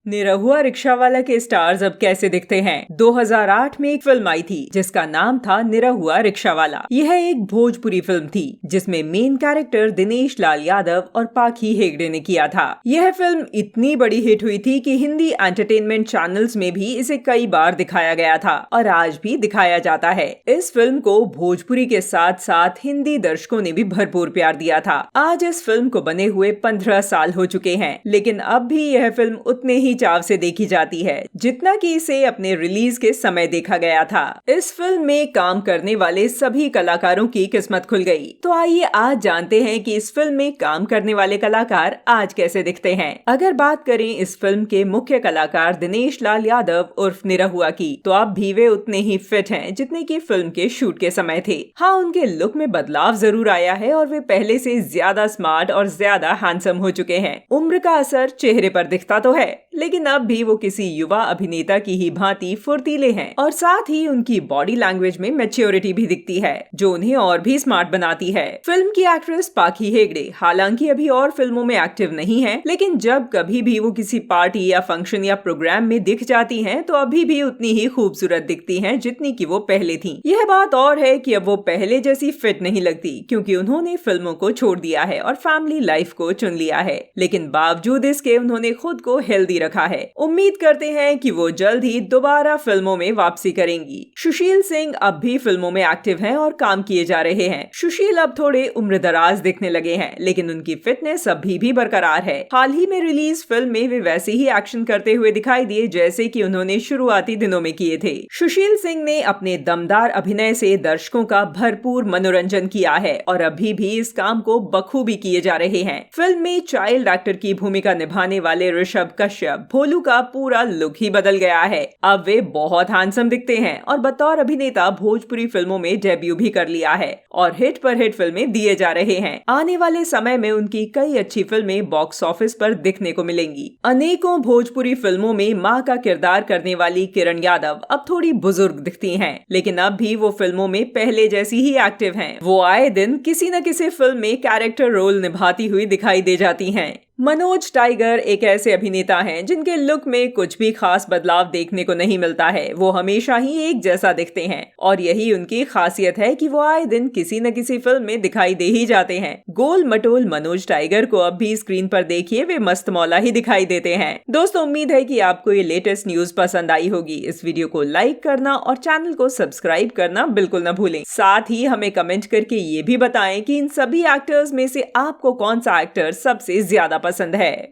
निरहुआ रिक्शावाला के स्टार्स अब कैसे दिखते हैं। 2008 में एक फिल्म आई थी जिसका नाम था निरहुआ रिक्शावाला। यह एक भोजपुरी फिल्म थी जिसमें मेन कैरेक्टर दिनेश लाल यादव और पाखी हेगड़े ने किया था। यह फिल्म इतनी बड़ी हिट हुई थी कि हिंदी एंटरटेनमेंट चैनल्स में भी इसे कई बार दिखाया गया था और आज भी दिखाया जाता है। इस फिल्म को भोजपुरी के साथ साथ हिंदी दर्शकों ने भी भरपूर प्यार दिया था। आज इस फिल्म को बने हुए 15 साल हो चुके हैं, लेकिन अब भी यह फिल्म उतने ही चाव से देखी जाती है जितना कि इसे अपने रिलीज के समय देखा गया था। इस फिल्म में काम करने वाले सभी कलाकारों की किस्मत खुल गई। तो आइए आज जानते हैं कि इस फिल्म में काम करने वाले कलाकार आज कैसे दिखते हैं। अगर बात करें इस फिल्म के मुख्य कलाकार दिनेश लाल यादव उर्फ निरहुआ की, तो अब भी वे उतने ही फिट हैं जितने की फिल्म के शूट के समय थे। हाँ, उनके लुक में बदलाव जरूर आया है और वे पहले से ज्यादा स्मार्ट और ज्यादा हैंडसम हो चुके हैं। उम्र का असर चेहरे पर दिखता तो है, लेकिन अब भी वो किसी युवा अभिनेता की ही भांति फुर्तीले हैं और साथ ही उनकी बॉडी लैंग्वेज में मैच्योरिटी भी दिखती है जो उन्हें और भी स्मार्ट बनाती है। फिल्म की एक्ट्रेस पाखी हेगड़े हालांकि अभी और फिल्मों में एक्टिव नहीं है, लेकिन जब कभी भी वो किसी पार्टी या फंक्शन या प्रोग्राम में दिख जाती हैं, तो अभी भी उतनी ही खूबसूरत दिखती हैं जितनी कि वो पहले थी। यह बात और है कि अब वो पहले जैसी फिट नहीं लगती क्योंकि उन्होंने फिल्मों को छोड़ दिया है और फैमिली लाइफ को चुन लिया है, लेकिन बावजूद इसके उन्होंने खुद को हेल्दी रखा है। उम्मीद करते हैं कि वो जल्द ही दोबारा फिल्मों में वापसी करेंगी। सुशील सिंह अब भी फिल्मों में एक्टिव हैं और काम किए जा रहे हैं। सुशील अब थोड़े उम्रदराज दिखने लगे हैं, लेकिन उनकी फिटनेस अभी भी बरकरार है। हाल ही में रिलीज फिल्म में वे वैसे ही एक्शन करते हुए दिखाई दिए जैसे कि उन्होंने शुरुआती दिनों में किए थे। सुशील सिंह ने अपने दमदार अभिनय से दर्शकों का भरपूर मनोरंजन किया है और अभी भी इस काम को बखूबी किए जा रहे हैं। फिल्म में चाइल्ड एक्टर की भूमिका निभाने वाले ऋषभ कश्यप भोलू का पूरा लुक ही बदल गया है। अब वे बहुत हैंडसम दिखते हैं और बतौर अभिनेता भोजपुरी फिल्मों में डेब्यू भी कर लिया है और हिट पर हिट फिल्में दिए जा रहे हैं। आने वाले समय में उनकी कई अच्छी फिल्में बॉक्स ऑफिस पर दिखने को मिलेंगी। अनेकों भोजपुरी फिल्मों में माँ का किरदार करने वाली किरण यादव अब थोड़ी बुजुर्ग दिखती हैं, लेकिन अब भी वो फिल्मों में पहले जैसी ही एक्टिव हैं। वो आए दिन किसी न किसी फिल्म में कैरेक्टर रोल निभाती हुई दिखाई दे जाती हैं। मनोज टाइगर एक ऐसे अभिनेता हैं जिनके लुक में कुछ भी खास बदलाव देखने को नहीं मिलता है। वो हमेशा ही एक जैसा दिखते हैं और यही उनकी खासियत है कि वो आए दिन किसी न किसी फिल्म में दिखाई दे ही जाते हैं। गोल मटोल मनोज टाइगर को अब भी स्क्रीन पर देखिए, वे मस्त मौला ही दिखाई देते हैं। दोस्तों, उम्मीद है कि आपको ये लेटेस्ट न्यूज पसंद आई होगी। इस वीडियो को लाइक करना और चैनल को सब्सक्राइब करना बिल्कुल न भूलें। साथ ही हमें कमेंट करके ये भी बताएं कि इन सभी एक्टर्स में से आपको कौन सा एक्टर सबसे ज्यादा पसंद है।